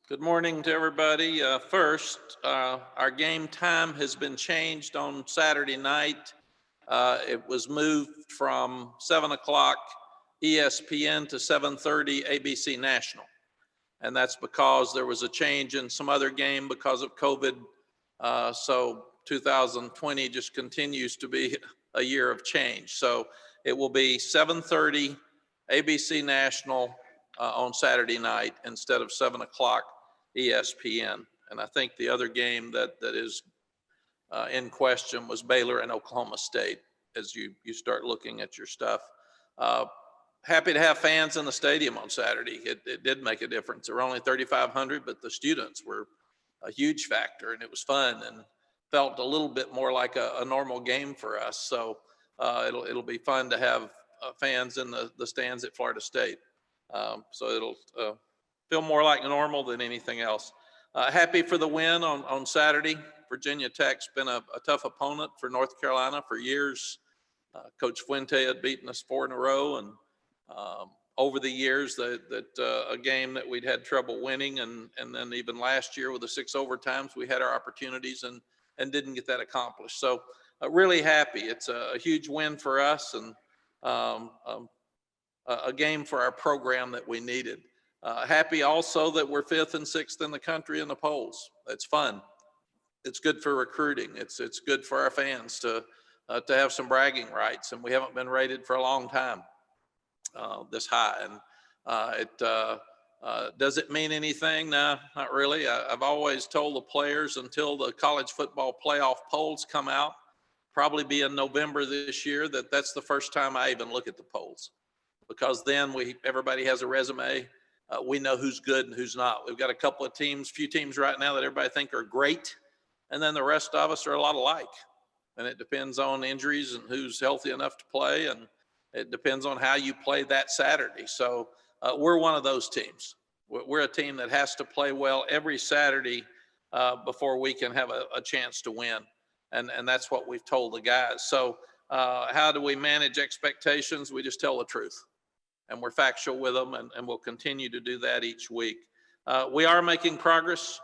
Good morning to everybody. First, our game time has been changed on Saturday night. It was moved from 7 o'clock ESPN to 7:30 ABC National. And that's because there was a change in some other game because of COVID. So 2020 just continues to be a year of change. So it will be 7:30 ABC National on Saturday night instead of 7 o'clock ESPN. And I think the other game that is in question was Baylor and Oklahoma State as you start looking at your stuff. Uh, Happy to have fans in the stadium on Saturday. It did make a difference. There were only 3,500, but the students were a huge factor, and it was fun and felt a little bit more like a normal game for us. So it'll be fun to have fans in the stands at Florida State. So it'll feel more like normal than anything else. Happy for the win on Saturday. Virginia Tech's been a tough opponent for North Carolina for years. Coach Fuente had beaten us 4 in a row, and over the years that a game that we'd had trouble winning, and then even last year with the 6 overtimes, we had our opportunities and didn't get that accomplished. So really happy. It's a huge win for us, and a game for our program that we needed. Happy also that we're 5th and 6th in the country in the polls. It's fun. It's good for recruiting. It's good for our fans to have some bragging rights, and we haven't been rated for a long time this high. And does it mean anything? No, not really. I've always told the players until the college football playoff polls come out, probably be in November this year, that's the first time I even look at the polls, because then everybody has a resume. We know who's good and who's not. We've got a couple of teams, few teams right now that everybody think are great, and then the rest of us are a lot alike. And it depends on injuries and who's healthy enough to play, and it depends on how you play that Saturday. So we're one of those teams. We're a team that has to play well every Saturday before we can have a chance to win. And that's what we've told the guys. So how do we manage expectations? We just tell the truth, and we're factual with them, and we'll continue to do that each week. We are making progress.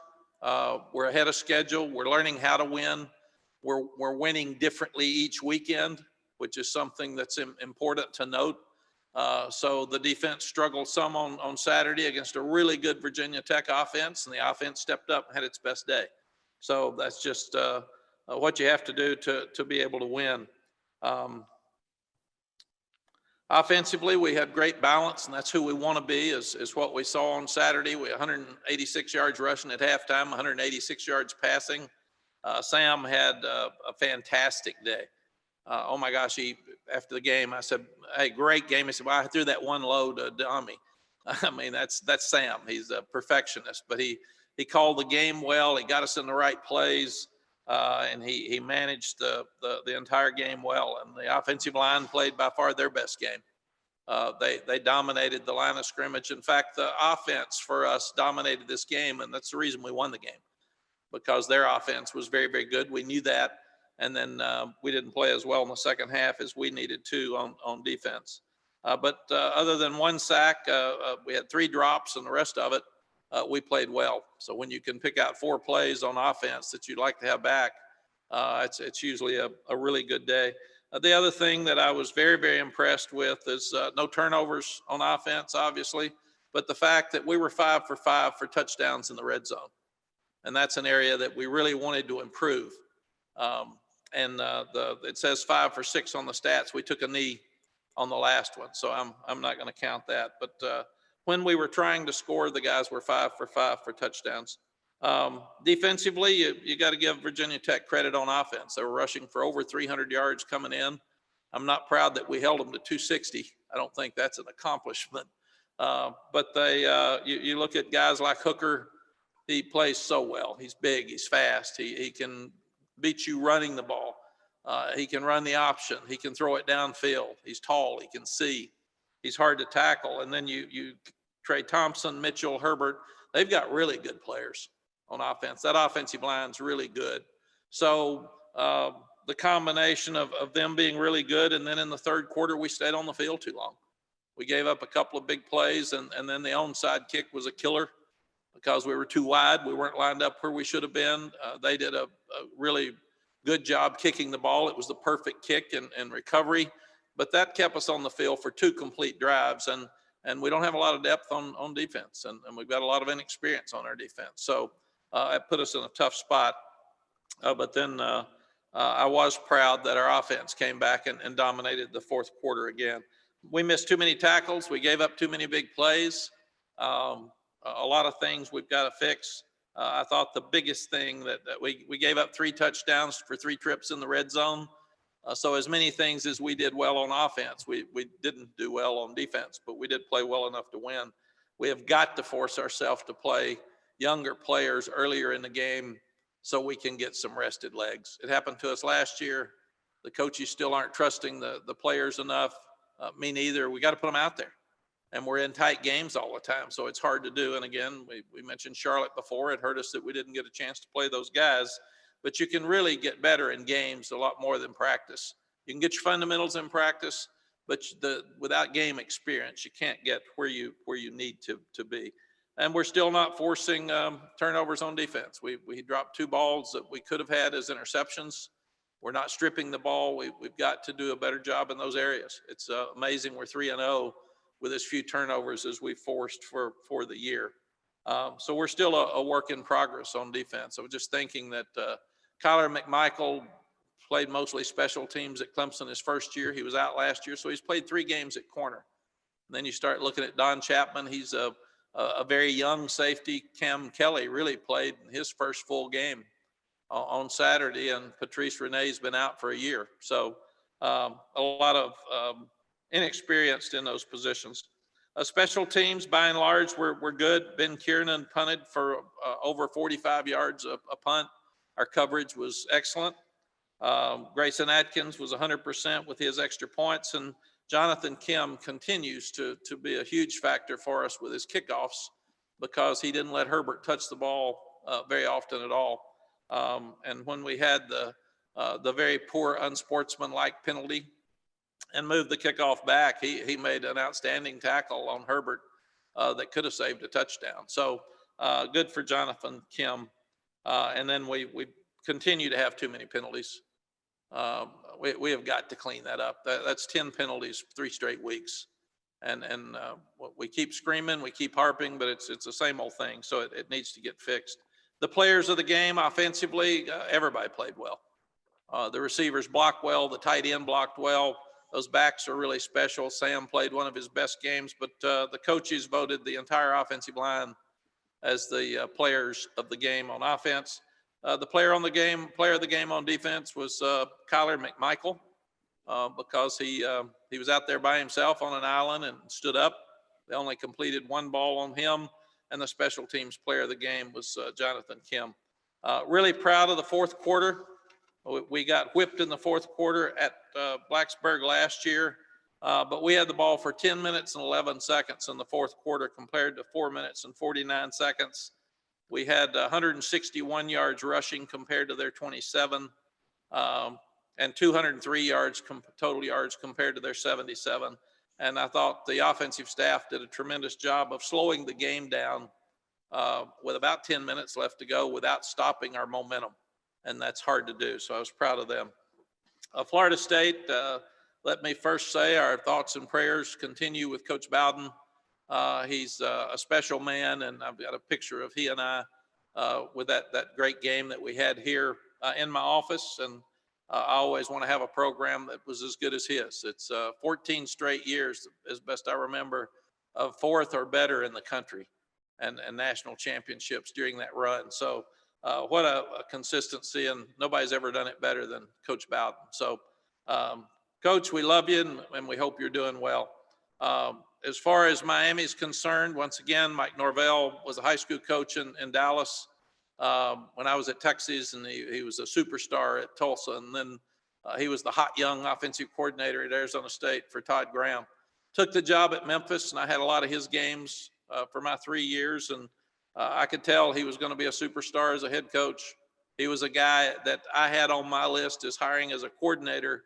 We're ahead of schedule. We're learning how to win. We're winning differently each weekend, which is something that's important to note. So the defense struggled some on Saturday against a really good Virginia Tech offense, and the offense stepped up and had its best day. So that's just what you have to do to be able to win. Offensively, we had great balance, and that's who we want to be, is what we saw on Saturday. We had 186 yards rushing at halftime, 186 yards passing. Sam had a fantastic day. Oh my gosh, after the game, I said, "Hey, great game." He said, "Well, I threw that one low to Dummy." I mean, that's Sam. He's a perfectionist, but he called the game well. He got us in the right plays, and he managed the entire game well. And the offensive line played by far their best game. They dominated the line of scrimmage. In fact, the offense for us dominated this game, and that's the reason we won the game, because their offense was very, very good. We knew that. And then we didn't play as well in the second half as we needed to on defense. But other than one sack, we had 3 drops, and the rest of it, we played well. So when you can pick out 4 plays on offense that you'd like to have back, it's usually a really good day. The other thing that I was very, very impressed with is no turnovers on offense, obviously, but the fact that we were 5 for 5 for touchdowns in the red zone. And that's an area that we really wanted to improve. It says 5 for 6 on the stats. We took a knee on the last one, so I'm not going to count that. But when we were trying to score, the guys were 5 for 5 for touchdowns. Defensively, you got to give Virginia Tech credit on offense. They were rushing for over 300 yards coming in. I'm not proud that we held them to 260. I don't think that's an accomplishment. But you look at guys like Hooker. He plays so well. He's big. He's fast. He can beat you running the ball. He can run the option. He can throw it downfield. He's tall. He can see. He's hard to tackle. And then you Trey Thompson, Mitchell, Herbert, they've got really good players on offense. That offensive line's really good. So the combination of them being really good, and then in the third quarter, we stayed on the field too long. We gave up a couple of big plays, and then the onside kick was a killer. because we were too wide. We weren't lined up where we should have been. They did a really good job kicking the ball. It was the perfect kick and recovery, but that kept us on the field for 2 complete drives. And we don't have a lot of depth on defense, and we've got a lot of inexperience on our defense. So it put us in a tough spot. But then I was proud that our offense came back and dominated the fourth quarter again. We missed too many tackles. We gave up too many big plays. A lot of things we've got to fix. I thought the biggest thing that we gave up 3 touchdowns for 3 trips in the red zone. So as many things as we did well on offense, we didn't do well on defense, but we did play well enough to win. We have got to force ourselves to play younger players earlier in the game so we can get some rested legs. It happened to us last year. The coaches still aren't trusting the players enough. Me neither. We got to put them out there. And we're in tight games all the time, so it's hard to do. And again, we mentioned Charlotte before. It hurt us that we didn't get a chance to play those guys. But you can really get better in games a lot more than practice. You can get your fundamentals in practice, but without game experience, you can't get where you need to be. And we're still not forcing turnovers on defense. We dropped 2 balls that we could have had as interceptions. We're not stripping the ball. We've got to do a better job in those areas. It's amazing we're 3-0 with as few turnovers as we forced for the year. So we're still a work in progress on defense. I was just thinking that Kyler McMichael played mostly special teams at Clemson his first year. He was out last year, so he's played 3 games at corner. And then you start looking at Don Chapman. He's a very young safety. Cam Kelly really played his first full game on Saturday, and Patrice Renee's been out for a year. So a lot of inexperienced in those positions. Special teams, by and large, we're good. Ben Kiernan punted for over 45 yards a punt. Our coverage was excellent. Grayson Atkins was 100% with his extra points, and Jonathan Kim continues to be a huge factor for us with his kickoffs because he didn't let Herbert touch the ball very often at all. And when we had the very poor unsportsmanlike penalty and moved the kickoff back, he made an outstanding tackle on Herbert that could have saved a touchdown. So good for Jonathan Kim. And then we continue to have too many penalties. We have got to clean that up. That's 10 penalties, 3 straight weeks. And we keep screaming, we keep harping, but it's the same old thing. So it needs to get fixed. The players of the game offensively, everybody played well. The receivers blocked well, the tight end blocked well. Those backs are really special. Sam played one of his best games, but the coaches voted the entire offensive line as the players of the game on offense. The player of the game on defense was Kyler McMichael because he was out there by himself on an island and stood up. They only completed 1 ball on him, and the special teams player of the game was Jonathan Kim. Really proud of the fourth quarter. We got whipped in the fourth quarter at Blacksburg last year, but we had the ball for 10 minutes and 11 seconds in the fourth quarter compared to 4 minutes and 49 seconds. We had 161 yards rushing compared to their 27, and 203 yards total yards compared to their 77. And I thought the offensive staff did a tremendous job of slowing the game down with about 10 minutes left to go without stopping our momentum. And that's hard to do. So I was proud of them. Florida State, let me first say our thoughts and prayers continue with Coach Bowden. He's a special man, and I've got a picture of he and I with that great game that we had here in my office. And I always want to have a program that was as good as his. It's 14 straight years, as best I remember, of 4th or better in the country and national championships during that run. So what a consistency, and nobody's ever done it better than Coach Bowden. So, Coach, we love you, and we hope you're doing well. As far as Miami's concerned, once again, Mike Norvell was a high school coach in Dallas when I was at Texas, and he was a superstar at Tulsa. And then he was the hot young offensive coordinator at Arizona State for Todd Graham. Took the job at Memphis, and I had a lot of his games for my 3 years. And I could tell he was going to be a superstar as a head coach. He was a guy that I had on my list as hiring as a coordinator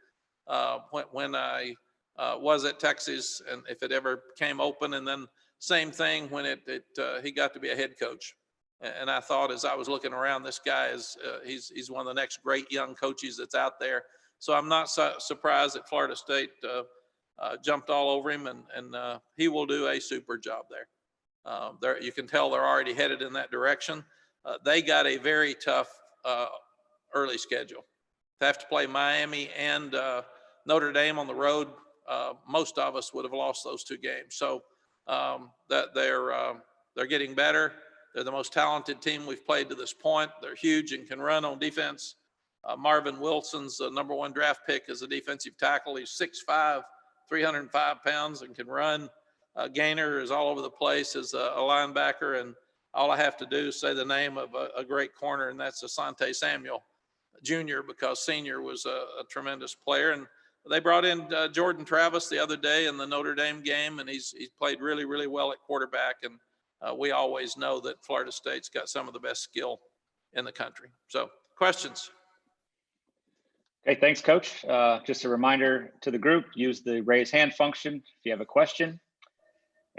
when I was at Texas, and if it ever came open. And then same thing when he got to be a head coach. And I thought, as I was looking around, this guy is he's one of the next great young coaches that's out there. So I'm not surprised that Florida State jumped all over him, and he will do a super job there. There, you can tell they're already headed in that direction. They got a very tough early schedule. To have to play Miami and Notre Dame on the road, most of us would have lost those two games. So that they're getting better. They're the most talented team we've played to this point. They're huge and can run on defense. Marvin Wilson's the #1 draft pick as a defensive tackle. He's 6'5", 305 pounds, and can run. Gainer is all over the place as a linebacker, and all I have to do is say the name of a great corner, and that's Asante Samuel Jr., because Senior was a tremendous player. And they brought in Jordan Travis the other day in the Notre Dame game, and he's played really, really well at quarterback. And we always know that Florida State's got some of the best skill in the country. So, questions? Okay, thanks, Coach. Just a reminder to the group, use the raise hand function if you have a question.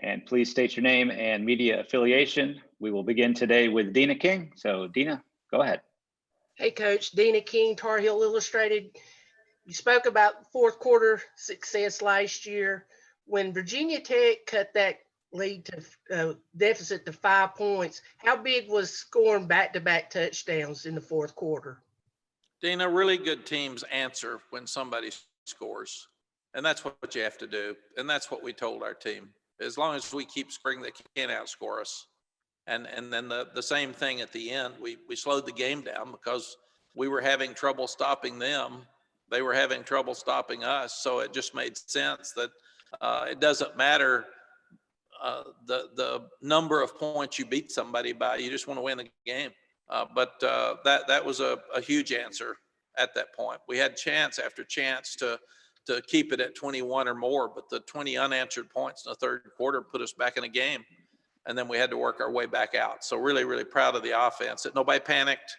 And please state your name and media affiliation. We will begin today with Dina King. So Dina, go ahead. Hey, Coach. Dina King, Tar Heel Illustrated. You spoke about fourth quarter success last year. When Virginia Tech cut that lead to deficit to 5 points, how big was scoring back-to-back touchdowns in the fourth quarter? Dina, really good teams answer when somebody scores. And that's what you have to do. And that's what we told our team. As long as we keep scoring, they can't outscore us. And then the same thing at the end. We slowed the game down because we were having trouble stopping them. They were having trouble stopping us. So it just made sense that it doesn't matter the number of points you beat somebody by. You just want to win the game. But that was a huge answer at that point. We had chance after chance to keep it at 21 or more, but the 20 unanswered points in the third quarter put us back in a game. And then we had to work our way back out. So really, really proud of the offense that nobody panicked.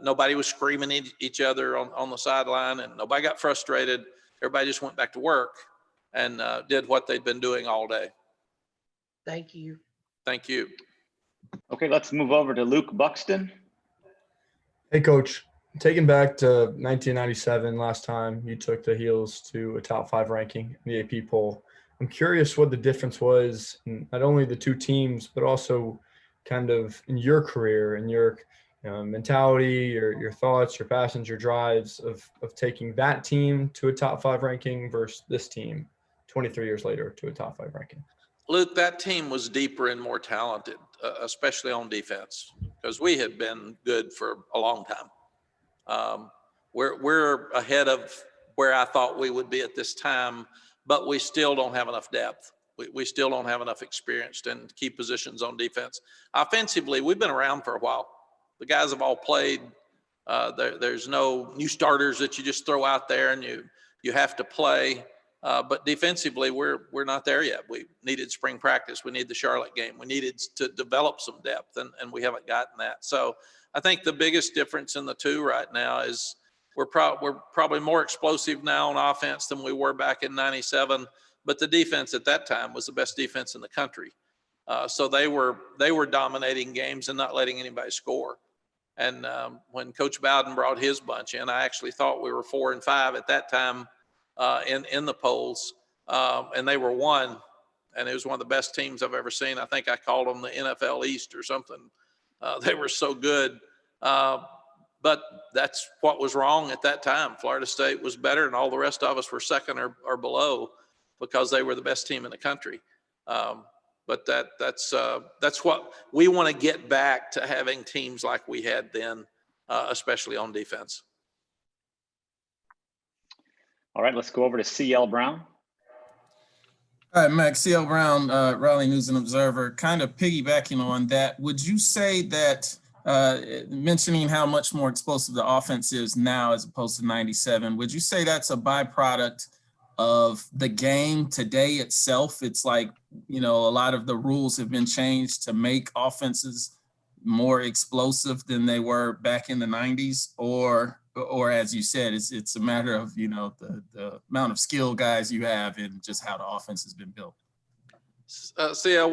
Nobody was screaming at each other on the sideline, and nobody got frustrated. Everybody just went back to work and did what they'd been doing all day. Thank you. Thank you. Okay, let's move over to Luke Buxton. Hey, Coach. Taking back to 1997, last time you took the Heels to a top 5 ranking in the AP poll. I'm curious what the difference was in not only the two teams, but also kind of in your career and your mentality, your thoughts, your passions, your drives of taking that team to a top 5 ranking versus this team 23 years later to a top 5 ranking. Luke, that team was deeper and more talented, especially on defense, because we had been good for a long time. We're ahead of where I thought we would be at this time, but we still don't have enough depth. We still don't have enough experience in key positions on defense. Offensively, we've been around for a while. The guys have all played. There's no new starters that you just throw out there and you have to play. But defensively, we're not there yet. We needed spring practice. We need the Charlotte game. We needed to develop some depth, and we haven't gotten that. So I think the biggest difference in the two right now is we're probably more explosive now on offense than we were back in '97. But the defense at that time was the best defense in the country. So they were dominating games and not letting anybody score. And when Coach Bowden brought his bunch in, I actually thought we were 4 and 5 at that time in the polls, and they were 1. And it was one of the best teams I've ever seen. I think I called them the NFL East or something. They were so good. But that's what was wrong at that time. Florida State was better, and all the rest of us were second or below because they were the best team in the country. But that's what we want to get back to, having teams like we had then, especially on defense. All right, let's go over to CL Brown. All right, Mack, CL Brown, Raleigh News and Observer. Kind of piggybacking on that, would you say that mentioning how much more explosive the offense is now as opposed to '97, would you say that's a byproduct of the game today itself? It's like, a lot of the rules have been changed to make offenses more explosive than they were back in the '90s, or as you said, it's a matter of, the amount of skill guys you have and just how the offense has been built.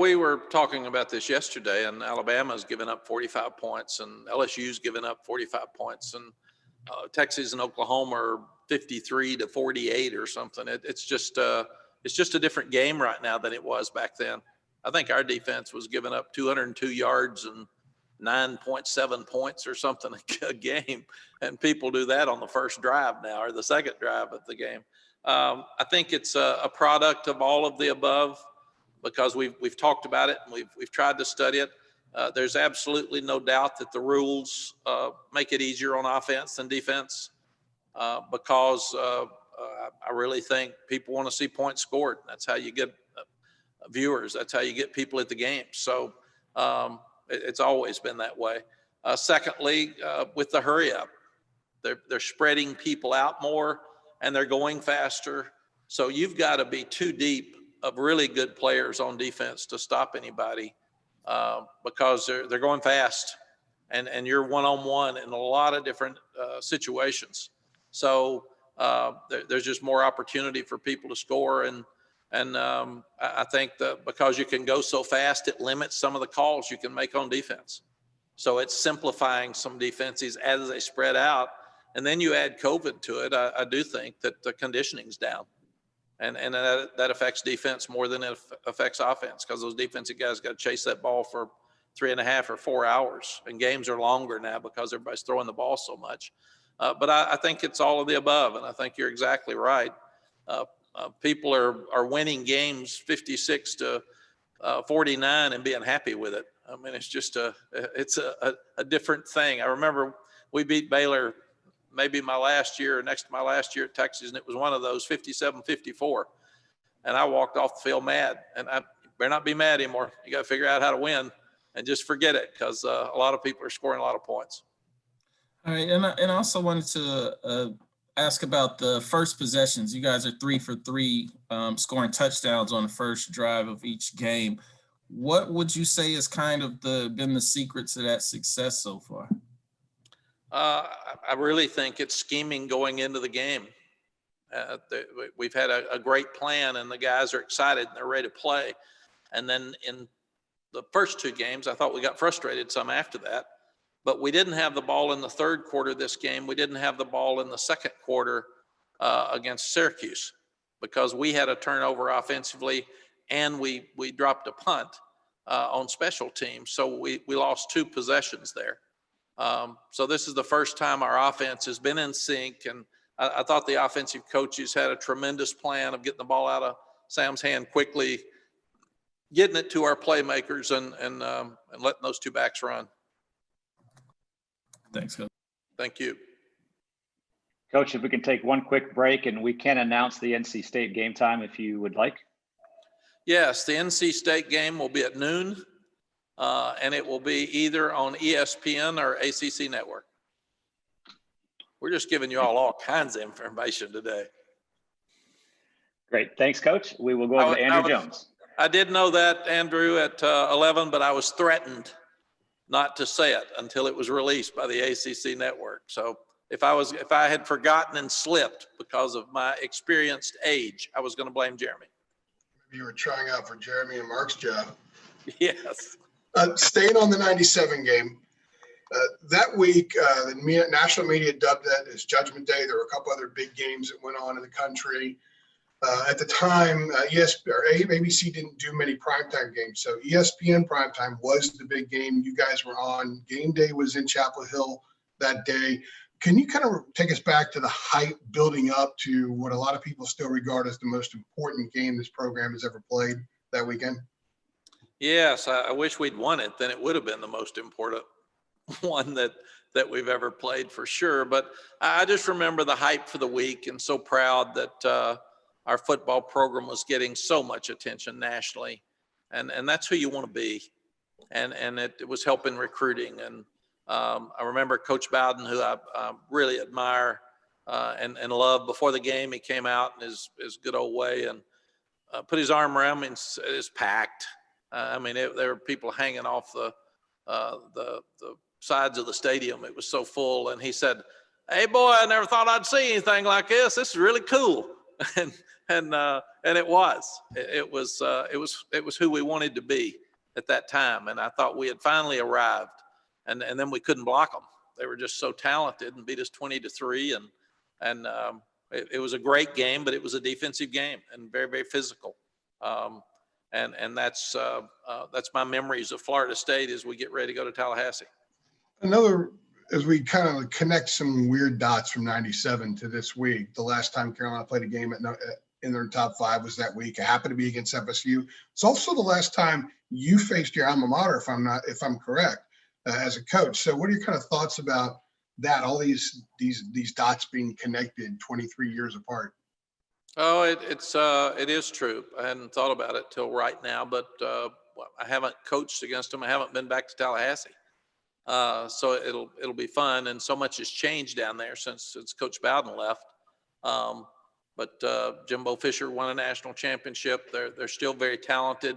We were talking about this yesterday, and Alabama's given up 45 points, and LSU's given up 45 points, and Texas and Oklahoma are 53 to 48 or something. It's just a different game right now than it was back then. I think our defense was giving up 202 yards and 9.7 points or something a game, and people do that on the first drive now or the second drive of the game. I think it's a product of all of the above, because we've talked about it and we've tried to study it. There's absolutely no doubt that the rules make it easier on offense than defense, because I really think people want to see points scored. That's how you get viewers. That's how you get people at the game. So it's always been that way. Secondly, with the hurry up, they're spreading people out more and they're going faster. So you've got to be too deep of really good players on defense to stop anybody, because they're going fast, and you're one-on-one in a lot of different situations. So there's just more opportunity for people to score, and I think that because you can go so fast, it limits some of the calls you can make on defense. So it's simplifying some defenses as they spread out, and then you add COVID to it. I do think that the conditioning's down. And that affects defense more than it affects offense, because those defensive guys got to chase that ball for 3.5 or 4 hours, and games are longer now because everybody's throwing the ball so much. But I think it's all of the above, and I think you're exactly right. People are winning games 56 to 49 and being happy with it. I mean, it's just a different thing. I remember we beat Baylor maybe my last year or next to my last year at Texas, and it was one of those 57-54. And I walked off the field mad, and I better not be mad anymore. You got to figure out how to win and just forget it, because a lot of people are scoring a lot of points. All right, and I also wanted to ask about the first possessions. You guys are 3 for 3, scoring touchdowns on the first drive of each game. What would you say is kind of been the secret to that success so far? I really think it's scheming going into the game. We've had a great plan, and the guys are excited and they're ready to play. And then in the first 2 games, I thought we got frustrated some after that. But we didn't have the ball in the third quarter this game. We didn't have the ball in the second quarter against Syracuse, because we had a turnover offensively and we dropped a punt on special teams. So we lost 2 possessions there. So this is the first time our offense has been in sync, and I thought the offensive coaches had a tremendous plan of getting the ball out of Sam's hand quickly, getting it to our playmakers, and letting those 2 backs run. Thanks, Coach. Thank you. Coach, if we can take one quick break, and we can announce the NC State game time if you would like. Yes, the NC State game will be at noon. And it will be either on ESPN or ACC Network. We're just giving you all kinds of information today. Great. Thanks, Coach. We will go over to Andrew Jones. I did know that, Andrew, at 11, but I was threatened not to say it until it was released by the ACC Network. So if I had forgotten and slipped because of my experienced age, I was going to blame Jeremy. Maybe you were trying out for Jeremy and Mark's job. Yes. Staying on the 97 game, that week, the national media dubbed that as Judgment Day. There were a couple other big games that went on in the country. At the time, ABC didn't do many primetime games. So ESPN primetime was the big game you guys were on. Game day was in Chapel Hill that day. Can you kind of take us back to the hype building up to what a lot of people still regard as the most important game this program has ever played that weekend? Yes, I wish we'd won it. Then it would have been the most important one that we've ever played, for sure. But I just remember the hype for the week, and so proud that our football program was getting so much attention nationally. And that's who you want to be. And it was helping recruiting. And I remember Coach Bowden, who I really admire and love. Before the game, he came out in his good old way and put his arm around me, and it was packed. I mean, there were people hanging off the sides of the stadium. It was so full. And he said, "Hey, boy, I never thought I'd see anything like this. This is really cool." and And it was. It was who we wanted to be at that time. And I thought we had finally arrived. And then we couldn't block them. They were just so talented and beat us 20-3. And it was a great game, but it was a defensive game and very, very physical. And that's my memories of Florida State as we get ready to go to Tallahassee. As we kind of connect some weird dots from 97 to this week, the last time Carolina played a game in their top 5 was that week. It happened to be against FSU. It's also the last time you faced your alma mater, if I'm correct, as a coach. So what are your kind of thoughts about that? All these dots being connected 23 years apart. Oh, it is true. I hadn't thought about it till right now, but I haven't coached against them. I haven't been back to Tallahassee. So it'll be fun, and so much has changed down there since Coach Bowden left. But Jimbo Fisher won a national championship. They're still very talented,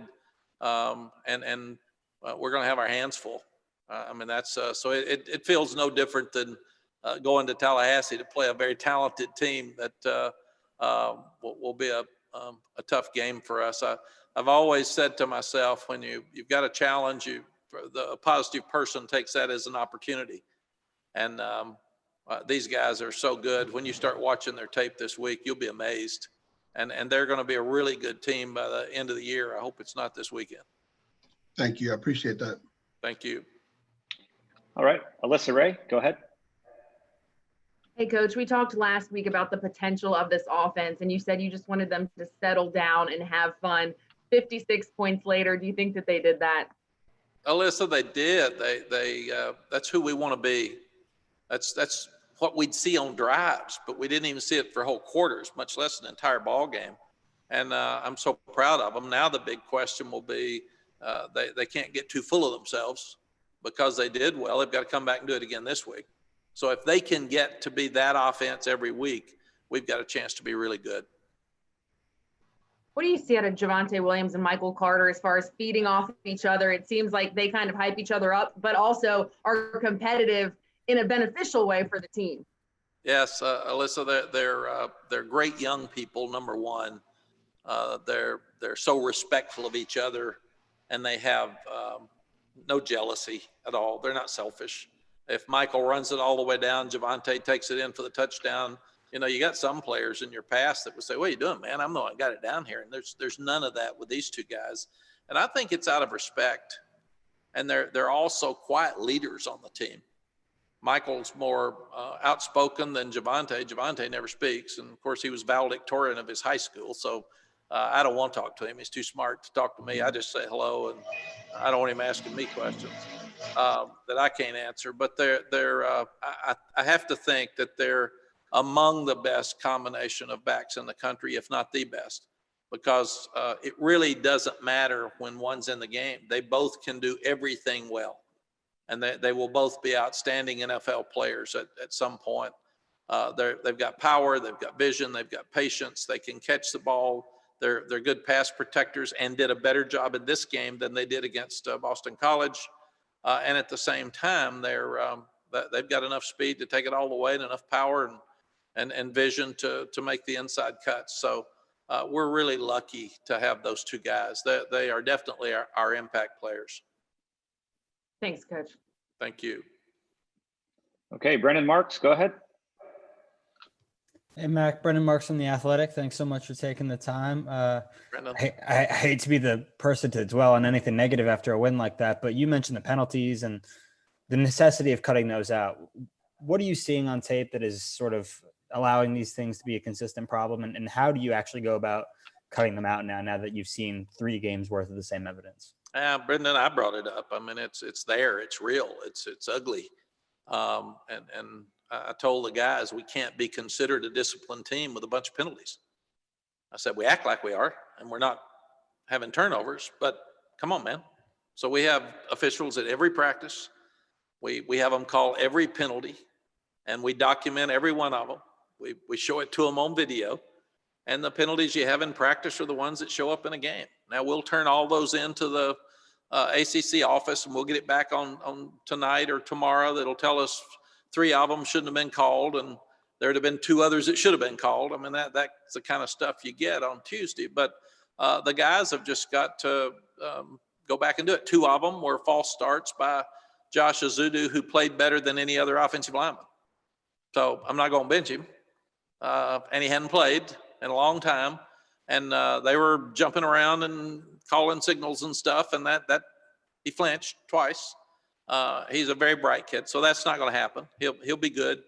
and we're going to have our hands full. I mean, that's so it feels no different than going to Tallahassee to play a very talented team that will be a tough game for us. I've always said to myself, when you've got a challenge, the positive person takes that as an opportunity. And these guys are so good. When you start watching their tape this week, you'll be amazed. And they're going to be a really good team by the end of the year. I hope it's not this weekend. Thank you. I appreciate that. Thank you. All right, Alyssa Ray, go ahead. Hey, Coach, we talked last week about the potential of this offense, and you said you just wanted them to settle down and have fun. 56 points later, do you think that they did that? Alyssa, they did. That's who we want to be. That's what we'd see on drives, but we didn't even see it for whole quarters, much less an entire ball game. And I'm so proud of them. Now the big question will be they can't get too full of themselves because they did well. They've got to come back and do it again this week. So if they can get to be that offense every week, we've got a chance to be really good. What do you see out of Javonte Williams and Michael Carter as far as feeding off of each other? It seems like they kind of hype each other up, but also are competitive in a beneficial way for the team. Yes, Alyssa, they're great young people. Number one, they're so respectful of each other, and they have no jealousy at all. They're not selfish. If Michael runs it all the way down, Javonte takes it in for the touchdown. You know, you got some players in your past that would say, "What are you doing, man? I'm the one that got it down here." And there's none of that with these two guys. And I think it's out of respect. And they're also quiet leaders on the team. Michael's more outspoken than Javonte. Javonte never speaks. And of course, he was valedictorian of his high school. So I don't want to talk to him. He's too smart to talk to me. I just say hello, and I don't want him asking me questions that I can't answer. But I have to think that they're among the best combination of backs in the country, if not the best, because it really doesn't matter when one's in the game. They both can do everything well, and they will both be outstanding NFL players at some point. They've got power, they've got vision, they've got patience, they can catch the ball. They're good pass protectors and did a better job in this game than they did against Boston College. And at the same time, they've got enough speed to take it all the way and enough power and vision to make the inside cuts. So we're really lucky to have those two guys. They are definitely our impact players. Thanks, Coach. Thank you. Okay, Brendan Marks, go ahead. Hey, Mac, Brendan Marks from The Athletic. Thanks so much for taking the time. Brendan. I hate to be the person to dwell on anything negative after a win like that, but you mentioned the penalties and the necessity of cutting those out. What are you seeing on tape that is sort of allowing these things to be a consistent problem? And how do you actually go about cutting them out now that you've seen 3 games worth of the same evidence? Brendan, I brought it up. I mean, it's there. It's real. It's ugly. And I told the guys we can't be considered a disciplined team with a bunch of penalties. I said, we act like we are, and we're not having turnovers, but come on, man. So we have officials at every practice. We have them call every penalty, and we document every one of them. We show it to them on video, and the penalties you have in practice are the ones that show up in a game. Now we'll turn all those into the ACC office, and we'll get it back on tonight or tomorrow. That'll tell us 3 of them shouldn't have been called, and There'd have been 2 others that should have been called. I mean, that's the kind of stuff you get on Tuesday. But the guys have just got to go back and do it. 2 of them were false starts by Josh Azudu, who played better than any other offensive lineman. So I'm not going to bench him. And he hadn't played in a long time. And they were jumping around and calling signals and stuff. And that he flinched twice. He's a very bright kid. So that's not going to happen. He'll be good.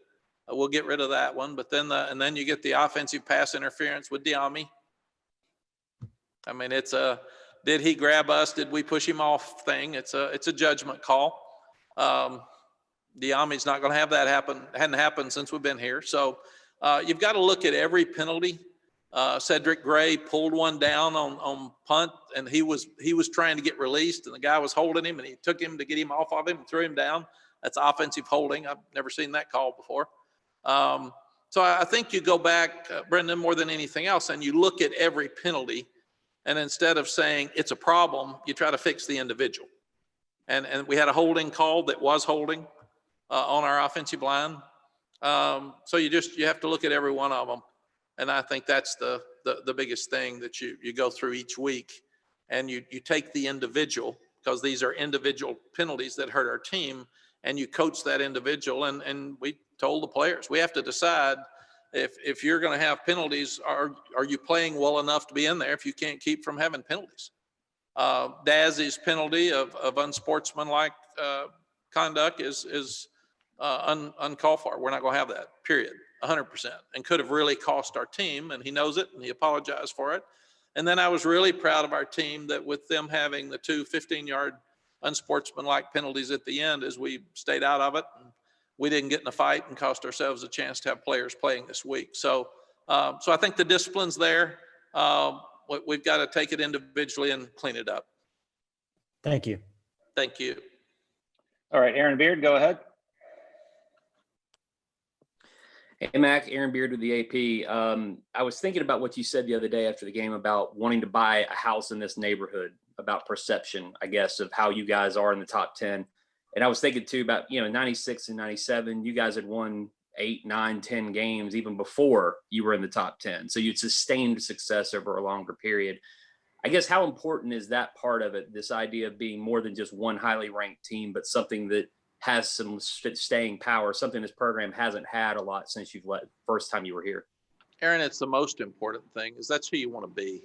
We'll get rid of that one. But then you get the offensive pass interference with Diami. I mean, it's a, did he grab us? Did we push him off thing? It's a judgment call. Diami's not going to have that happen. Hadn't happened since we've been here. So you've got to look at every penalty. Cedric Gray pulled one down on punt, and he was trying to get released, and the guy was holding him, and he took him to get him off of him and threw him down. That's offensive holding. I've never seen that call before. So I think you go back, Brendan, more than anything else, and you look at every penalty, and instead of saying it's a problem, you try to fix the individual. And we had a holding call that was holding on our offensive line. So you have to look at every one of them. And I think that's the biggest thing that you go through each week, and you take the individual, because these are individual penalties that hurt our team, and you coach that individual. And we told the players, we have to decide if you're going to have penalties, are you playing well enough to be in there if you can't keep from having penalties? Dazzy's penalty of unsportsmanlike conduct is uncalled for. We're not going to have that, period. 100%, and could have really cost our team, and he knows it, and he apologized for it. And then I was really proud of our team that with them having the 2 15-yard unsportsmanlike penalties at the end, as we stayed out of it, and we didn't get in a fight and cost ourselves a chance to have players playing this week. So I think the discipline's there. We've got to take it individually and clean it up. Thank you. Thank you. All right, Aaron Beard, go ahead. Hey, Mac, Aaron Beard with the AP. I was thinking about what you said the other day after the game about wanting to buy a house in this neighborhood, about perception, I guess, of how you guys are in the top 10. And I was thinking too about, 96 and 97, you guys had won 8, 9, 10 games even before you were in the top 10. So you'd sustained success over a longer period. I guess how important is that part of it, this idea of being more than just one highly ranked team, but something that has some staying power, something this program hasn't had a lot since you've left first time you were here? Aaron, it's the most important thing, is that's who you want to be.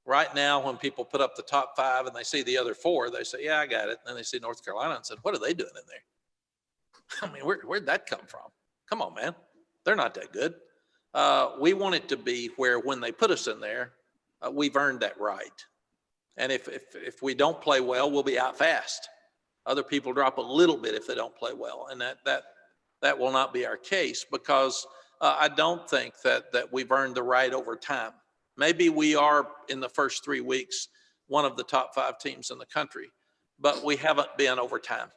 Right now, when people put up the top 5 and they see the other 4, they say, yeah, I got it. And then they see North Carolina and said, what are they doing in there? I mean, where'd that come from? Come on, man. They're not that good. We want it to be where when they put us in there, we've earned that right. And if we don't play well, we'll be out fast. Other people drop a little bit if they don't play well, and that will not be our case, because I don't think that we've earned the right over time. Maybe we are in the first 3 weeks one of the top 5 teams in the country, but we haven't been over time,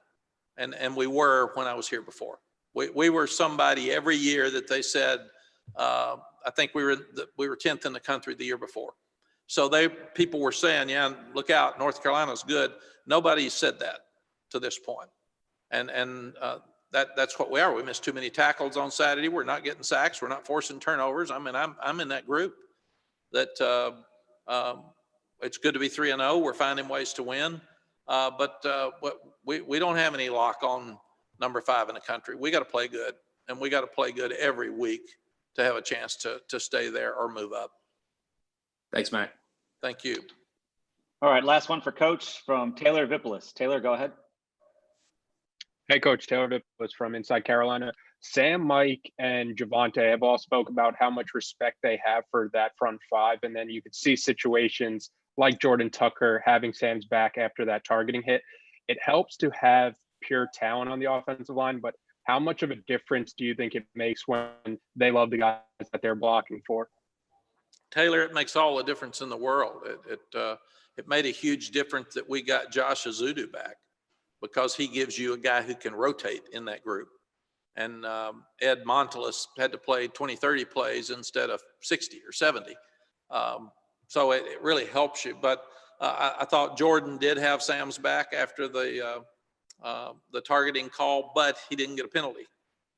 and we were when I was here before. We were somebody every year that they said. I think we were 10th in the country the year before. So people were saying, yeah, look out, North Carolina's good. Nobody said that to this point. And that's what we are. We missed too many tackles on Saturday. We're not getting sacks. We're not forcing turnovers. I mean, I'm in that group that it's good to be 3-0. We're finding ways to win. But we don't have any lock on number 5 in the country. We got to play good, and we got to play good every week to have a chance to stay there or move up. Thanks, Mac. Thank you. All right, last one for Coach from Taylor Vipolis. Taylor, go ahead. Hey, Coach, Taylor Vipolis from Inside Carolina. Sam, Mike, and Javonte have all spoke about how much respect they have for that front 5. And then you could see situations like Jordan Tucker having Sam's back after that targeting hit. It helps to have pure talent on the offensive line, but how much of a difference do you think it makes when they love the guys that they're blocking for? Taylor, it makes all the difference in the world. It made a huge difference that we got Josh Azudu back, because he gives you a guy who can rotate in that group. And Ed Montelis had to play 20, 30 plays instead of 60 or 70. So it really helps you. But I thought Jordan did have Sam's back after the targeting call, but he didn't get a penalty.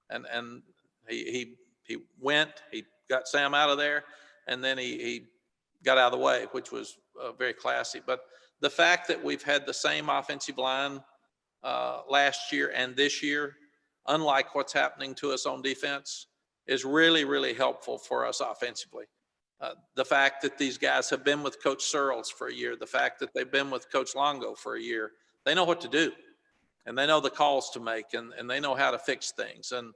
And He went, he got Sam out of there, and then he got out of the way, which was very classy. But the fact that we've had the same offensive line last year and this year, unlike what's happening to us on defense, is really, really helpful for us offensively. The fact that these guys have been with Coach Searles for a year, the fact that they've been with Coach Longo for a year, they know what to do, and they know the calls to make, and they know how to fix things. And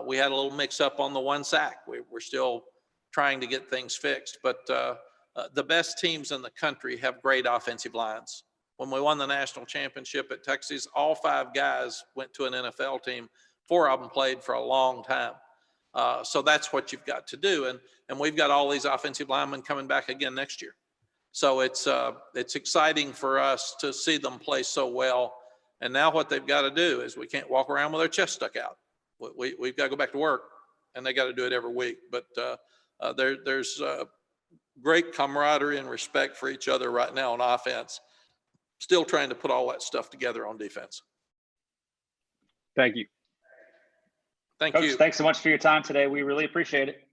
we had a little mix up on the one sack. We're still trying to get things fixed, but the best teams in the country have great offensive lines. When we won the national championship at Texas, all 5 guys went to an NFL team. 4 of them played for a long time. So that's what you've got to do. And we've got all these offensive linemen coming back again next year. So it's exciting for us to see them play so well. And now what they've got to do is we can't walk around with our chest stuck out. We've got to go back to work, and they got to do it every week. But there's great camaraderie and respect for each other right now on offense. Still trying to put all that stuff together on defense. Thank you. Thank Coach, you. thanks so much for your time today. We really appreciate it.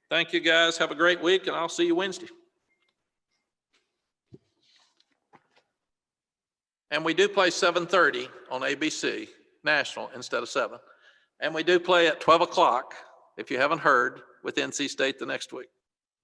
Thank you, guys. Have a great week, and I'll see you Wednesday. And we do play 7:30 on ABC National instead of 7. And we do play at 12 o'clock, if you haven't heard, with NC State the next week.